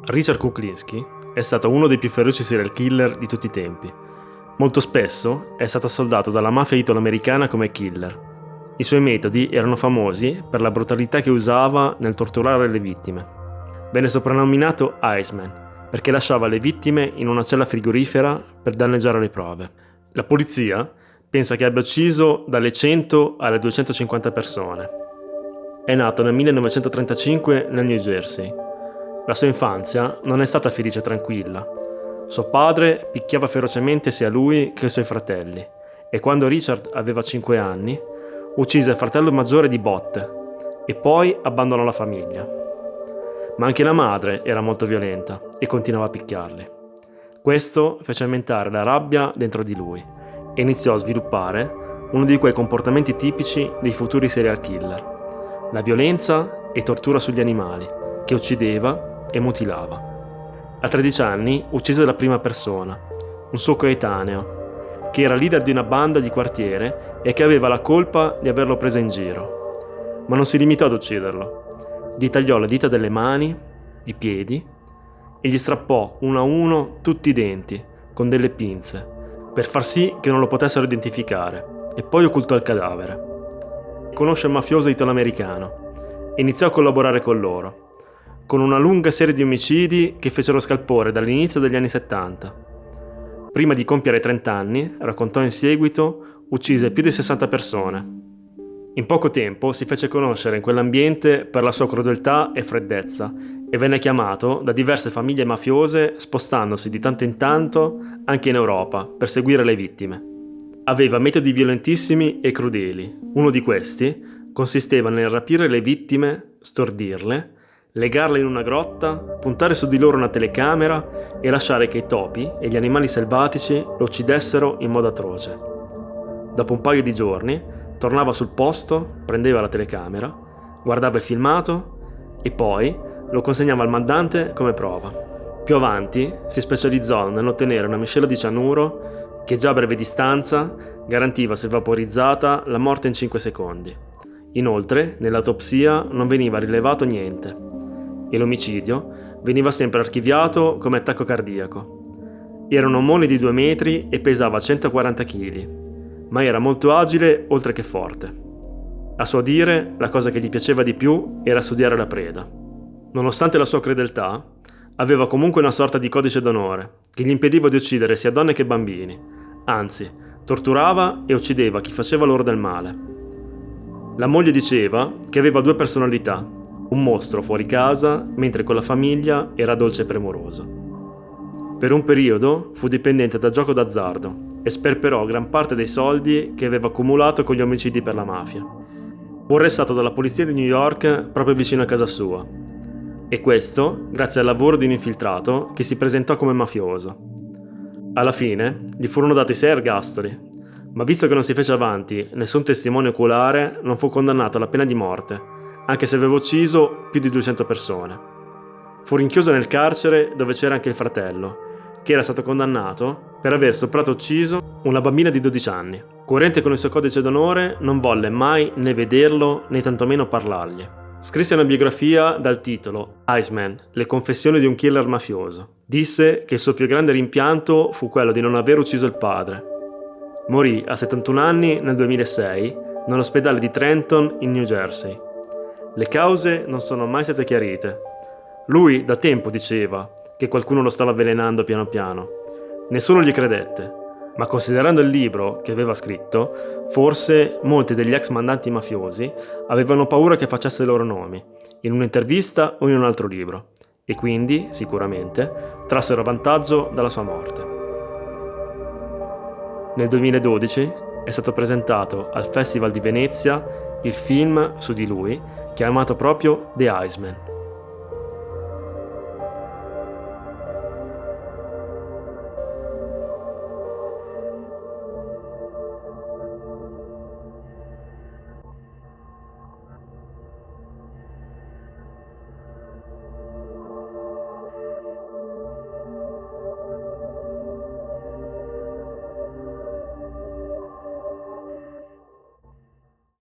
Richard Kuklinski è stato uno dei più feroci serial killer di tutti i tempi. Molto spesso è stato assoldato dalla mafia italo-americana come killer. I suoi metodi erano famosi per la brutalità che usava nel torturare le vittime. Venne soprannominato Iceman perché lasciava le vittime in una cella frigorifera per danneggiare le prove. La polizia pensa che abbia ucciso dalle 100 alle 250 persone. È nato nel 1935 nel New Jersey. La sua infanzia non è stata felice e tranquilla. Suo padre picchiava ferocemente sia lui che i suoi fratelli e quando Richard aveva 5 anni uccise il fratello maggiore di botte e poi abbandonò la famiglia. Ma anche la madre era molto violenta e continuava a picchiarli. Questo fece aumentare la rabbia dentro di lui e iniziò a sviluppare uno di quei comportamenti tipici dei futuri serial killer: la violenza e tortura sugli animali, che uccideva e mutilava. A 13 anni uccise la prima persona, un suo coetaneo, che era leader di una banda di quartiere e che aveva la colpa di averlo preso in giro. Ma non si limitò ad ucciderlo. Gli tagliò le dita delle mani, i piedi e gli strappò uno a uno tutti i denti con delle pinze per far sì che non lo potessero identificare e poi occultò il cadavere. Conosce il mafioso italo-americano e iniziò a collaborare con loro, con una lunga serie di omicidi che fecero scalpore dall'inizio degli anni 70. Prima di compiere 30 anni, raccontò in seguito, uccise più di 60 persone. In poco tempo si fece conoscere in quell'ambiente per la sua crudeltà e freddezza e venne chiamato da diverse famiglie mafiose, spostandosi di tanto in tanto anche in Europa per seguire le vittime. Aveva metodi violentissimi e crudeli. Uno di questi consisteva nel rapire le vittime, stordirle, legarle in una grotta, puntare su di loro una telecamera e lasciare che i topi e gli animali selvatici lo uccidessero in modo atroce. Dopo un paio di giorni tornava sul posto, prendeva la telecamera, guardava il filmato e poi lo consegnava al mandante come prova. Più avanti si specializzò nell'ottenere una miscela di cianuro che già a breve distanza garantiva, se vaporizzata, la morte in 5 secondi. Inoltre, nell'autopsia non veniva rilevato niente e l'omicidio veniva sempre archiviato come attacco cardiaco. Era un omone di 2 metri e pesava 140 kg. Ma era molto agile oltre che forte. A suo dire, la cosa che gli piaceva di più era studiare la preda. Nonostante la sua crudeltà, aveva comunque una sorta di codice d'onore che gli impediva di uccidere sia donne che bambini. Anzi, torturava e uccideva chi faceva loro del male. La moglie diceva che aveva 2 personalità, un mostro fuori casa, mentre con la famiglia era dolce e premuroso. Per un periodo fu dipendente da gioco d'azzardo e sperperò gran parte dei soldi che aveva accumulato con gli omicidi per la mafia. Fu arrestato dalla polizia di New York proprio vicino a casa sua. E questo grazie al lavoro di un infiltrato che si presentò come mafioso. Alla fine gli furono dati 6 ergastoli, ma visto che non si fece avanti nessun testimone oculare, non fu condannato alla pena di morte, anche se aveva ucciso più di 200 persone. Fu rinchiuso nel carcere dove c'era anche il fratello, che era stato condannato per aver stuprato e ucciso una bambina di 12 anni. Coerente con il suo codice d'onore, non volle mai né vederlo né tantomeno parlargli. Scrisse una biografia dal titolo Iceman, le confessioni di un killer mafioso. Disse che il suo più grande rimpianto fu quello di non aver ucciso il padre. Morì a 71 anni nel 2006 nell'ospedale di Trenton in New Jersey. Le cause non sono mai state chiarite. Lui da tempo diceva che qualcuno lo stava avvelenando piano piano. Nessuno gli credette, ma considerando il libro che aveva scritto, forse molti degli ex mandanti mafiosi avevano paura che facesse i loro nomi, in un'intervista o in un altro libro, e quindi, sicuramente, trassero vantaggio dalla sua morte. Nel 2012 è stato presentato al Festival di Venezia il film su di lui, chiamato proprio The Iceman.